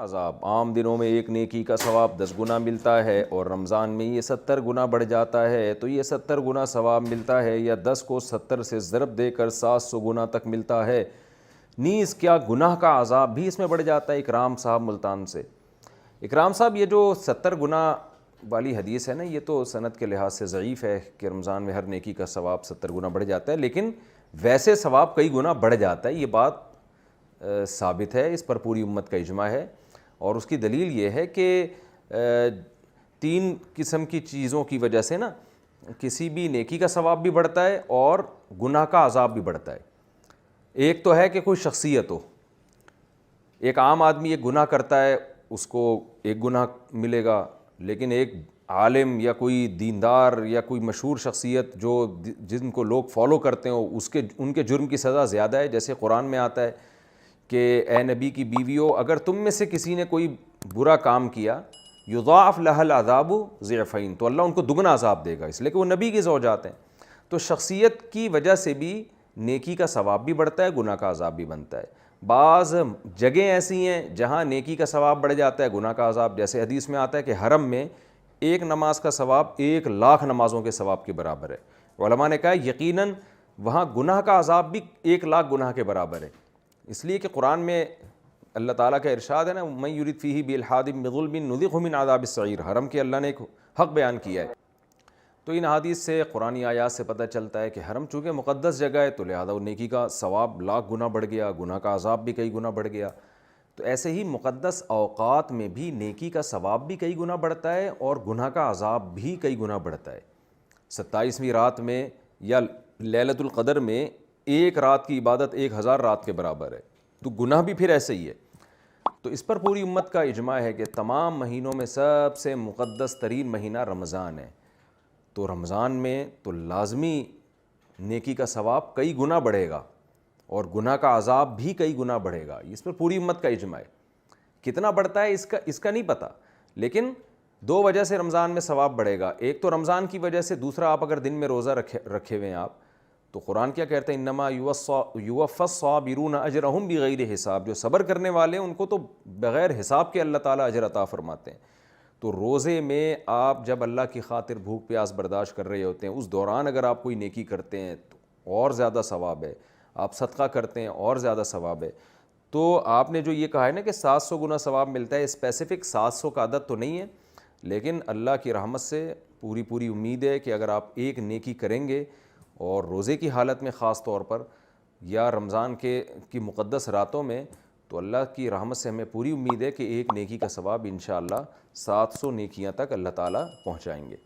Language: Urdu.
عذاب۔ عام دنوں میں ایک نیکی کا ثواب 10 گنا ملتا ہے اور رمضان میں یہ 70 گنا بڑھ جاتا ہے، تو یہ 70 گنا ثواب ملتا ہے، یا 10 کو 70 سے ضرب دے کر 700 گنا تک ملتا ہے۔ نیز کیا گناہ کا عذاب بھی اس میں بڑھ جاتا ہے۔ اکرام صاحب ملتان سے، اکرام صاحب یہ جو 70 گنا والی حدیث ہے نا، یہ تو سند کے لحاظ سے ضعیف ہے کہ رمضان میں ہر نیکی کا ثواب 70 گنا بڑھ جاتا ہے، لیکن ویسے ثواب کئی گنا بڑھ جاتا ہے، یہ بات ثابت ہے، اس پر پوری امت کا اجماع ہے۔ اور اس کی دلیل یہ ہے کہ 3 قسم کی چیزوں کی وجہ سے نا کسی بھی نیکی کا ثواب بھی بڑھتا ہے اور گناہ کا عذاب بھی بڑھتا ہے۔ ایک تو ہے کہ کوئی شخصیت ہو، ایک عام آدمی ایک گناہ کرتا ہے اس کو ایک گناہ ملے گا، لیکن ایک عالم یا کوئی دیندار یا کوئی مشہور شخصیت جو جن کو لوگ فالو کرتے ہیں ان کے جرم کی سزا زیادہ ہے۔ جیسے قرآن میں آتا ہے کہ اے نبی کی بیویوں، اگر تم میں سے کسی نے کوئی برا کام کیا، یضاعف لها العذاب ضعفین، تو اللہ ان کو دگنا عذاب دے گا، اس لیے کہ وہ نبی کی زوجات ہیں۔ تو شخصیت کی وجہ سے بھی نیکی کا ثواب بھی بڑھتا ہے، گناہ کا عذاب بھی بنتا ہے۔ بعض جگہیں ایسی ہیں جہاں نیکی کا ثواب بڑھ جاتا ہے، گناہ کا عذاب، جیسے حدیث میں آتا ہے کہ حرم میں ایک نماز کا ثواب 1,00,000 نمازوں کے ثواب کے برابر ہے۔ علماء نے کہا یقیناً وہاں گناہ کا عذاب بھی 1,00,000 گناہ کے برابر ہے، اس لیے کہ قرآن میں اللہ تعالیٰ کا ارشاد ہے نا، من یرد فیہ بالحاد بظلم نذقہ من عذاب السعیر، حرم کے اللہ نے ایک حق بیان کیا ہے۔ تو ان حدیث سے، قرآنی آیات سے پتہ چلتا ہے کہ حرم چونکہ مقدس جگہ ہے تو لہذا وہ نیکی کا ثواب 1,00,000 گنا بڑھ گیا، گناہ کا عذاب بھی کئی گنا بڑھ گیا۔ تو ایسے ہی مقدس اوقات میں بھی نیکی کا ثواب بھی کئی گنا بڑھتا ہے اور گناہ کا عذاب بھی کئی گنا بڑھتا ہے۔ 27ویں رات میں یا لیلۃ القدر میں ایک رات کی عبادت 1,000 رات کے برابر ہے، تو گناہ بھی پھر ایسے ہی ہے۔ تو اس پر پوری امت کا اجماع ہے کہ تمام مہینوں میں سب سے مقدس ترین مہینہ رمضان ہے، تو رمضان میں تو لازمی نیکی کا ثواب کئی گنا بڑھے گا اور گناہ کا عذاب بھی کئی گنا بڑھے گا، اس پر پوری امت کا اجماع ہے۔ کتنا بڑھتا ہے اس کا نہیں پتہ، لیکن 2 وجہ سے رمضان میں ثواب بڑھے گا۔ ایک تو رمضان کی وجہ سے، دوسرا آپ اگر دن میں روزہ رکھے ہوئے ہیں آپ، تو قرآن کیا کہتے ہیں، انما یوفی الصابرون اجرہم بغیر حساب، جو صبر کرنے والے ہیں ان کو تو بغیر حساب کے اللہ تعالیٰ اجر عطا فرماتے ہیں۔ تو روزے میں آپ جب اللہ کی خاطر بھوک پیاس برداشت کر رہے ہوتے ہیں، اس دوران اگر آپ کوئی نیکی کرتے ہیں تو اور زیادہ ثواب ہے، آپ صدقہ کرتے ہیں اور زیادہ ثواب ہے۔ تو آپ نے جو یہ کہا ہے نا کہ 700 گنا ثواب ملتا ہے، اسپیسیفک 700 کا عدد تو نہیں ہے، لیکن اللہ کی رحمت سے پوری امید ہے کہ اگر آپ ایک نیکی کریں گے اور روزے کی حالت میں خاص طور پر یا رمضان کی مقدس راتوں میں، تو اللہ کی رحمت سے ہمیں پوری امید ہے کہ ایک نیکی کا ثواب انشاءاللہ 700 نیکیاں تک اللہ تعالیٰ پہنچائیں گے۔